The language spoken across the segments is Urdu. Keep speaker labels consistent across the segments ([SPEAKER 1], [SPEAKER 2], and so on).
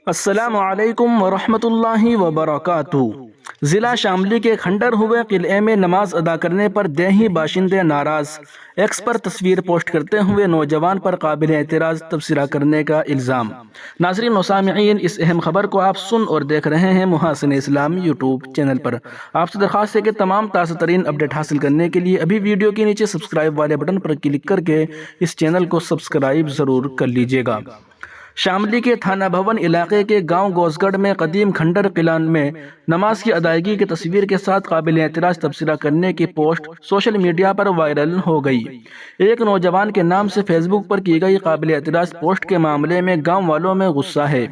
[SPEAKER 1] السلام علیکم ورحمۃ اللہ وبرکاتہ۔ ضلع شاملی کے کھنڈر ہوئے قلعے میں نماز ادا کرنے پر دیہی باشندے ناراض، ایکس پر تصویر پوسٹ کرتے ہوئے نوجوان پر قابل اعتراض تبصرہ کرنے کا الزام۔ ناظرین و سامعین، اس اہم خبر کو آپ سن اور دیکھ رہے ہیں محاسن اسلام یوٹیوب چینل پر۔ آپ سے درخواست ہے کہ تمام تازہ ترین اپڈیٹ حاصل کرنے کے لیے ابھی ویڈیو کے نیچے سبسکرائب والے بٹن پر کلک کر کے اس چینل کو سبسکرائب ضرور کر لیجیے گا۔ شاملی کے تھانہ بھون علاقے کے گاؤں گوزگڑھ میں قدیم کھنڈر قلعہ میں نماز کی ادائیگی کی تصویر کے ساتھ قابل اعتراض تبصرہ کرنے کی پوسٹ سوشل میڈیا پر وائرل ہو گئی۔ ایک نوجوان کے نام سے فیس بک پر کی گئی قابل اعتراض پوسٹ کے معاملے میں گاؤں والوں میں غصہ ہے۔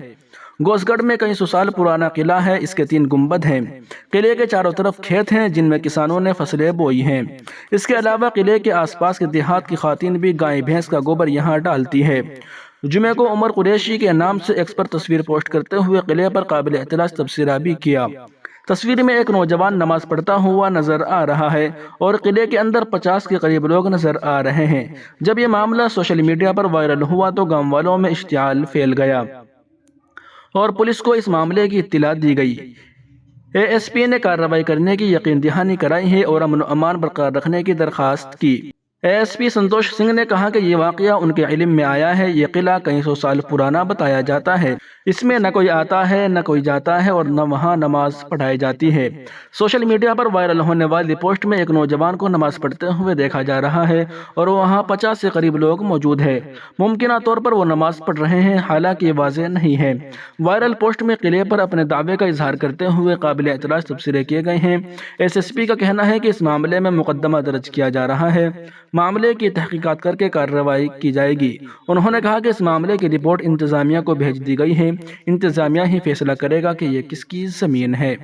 [SPEAKER 1] گوزگڑھ میں کئی سو سال پرانا قلعہ ہے، اس کے 3 گنبد ہیں۔ قلعے کے چاروں طرف کھیت ہیں جن میں کسانوں نے فصلیں بوئی ہیں۔ اس کے علاوہ قلعے کے آس پاس کے دیہات کی خواتین بھی گائے بھینس کا گوبر یہاں ڈالتی ہے۔ جمعے کو عمر قریشی کے نام سے ایکس پر تصویر پوسٹ کرتے ہوئے قلعے پر قابل اعتراض تبصرہ بھی کیا۔ تصویر میں ایک نوجوان نماز پڑھتا ہوا نظر آ رہا ہے اور قلعے کے اندر 50 کے قریب لوگ نظر آ رہے ہیں۔ جب یہ معاملہ سوشل میڈیا پر وائرل ہوا تو گاؤں والوں میں اشتعال پھیل گیا اور پولیس کو اس معاملے کی اطلاع دی گئی۔ اے ایس پی نے کارروائی کرنے کی یقین دہانی کرائی ہے اور امن و امان برقرار رکھنے کی درخواست کی۔ اے ایس پی سنتوش سنگھ نے کہا کہ یہ واقعہ ان کے علم میں آیا ہے۔ یہ قلعہ کئی سو سال پرانا بتایا جاتا ہے، اس میں نہ کوئی آتا ہے نہ کوئی جاتا ہے اور نہ وہاں نماز پڑھائی جاتی ہے۔ سوشل میڈیا پر وائرل ہونے والی پوسٹ میں ایک نوجوان کو نماز پڑھتے ہوئے دیکھا جا رہا ہے اور وہاں 50 سے قریب لوگ موجود ہیں۔ ممکنہ طور پر وہ نماز پڑھ رہے ہیں، حالانکہ یہ واضح نہیں ہے۔ وائرل پوسٹ میں قلعے پر اپنے دعوے کا اظہار کرتے ہوئے قابل اعتراض تبصرے کیے گئے ہیں۔ ایس ایس پی کا کہنا ہے کہ اس معاملے میں مقدمہ درج کیا جا رہا ہے، معاملے کی تحقیقات کر کے کارروائی کی جائے گی۔ انہوں نے کہا کہ اس معاملے کی رپورٹ انتظامیہ کو بھیج دی گئی ہے، انتظامیہ ہی فیصلہ کرے گا کہ یہ کس کی زمین ہے۔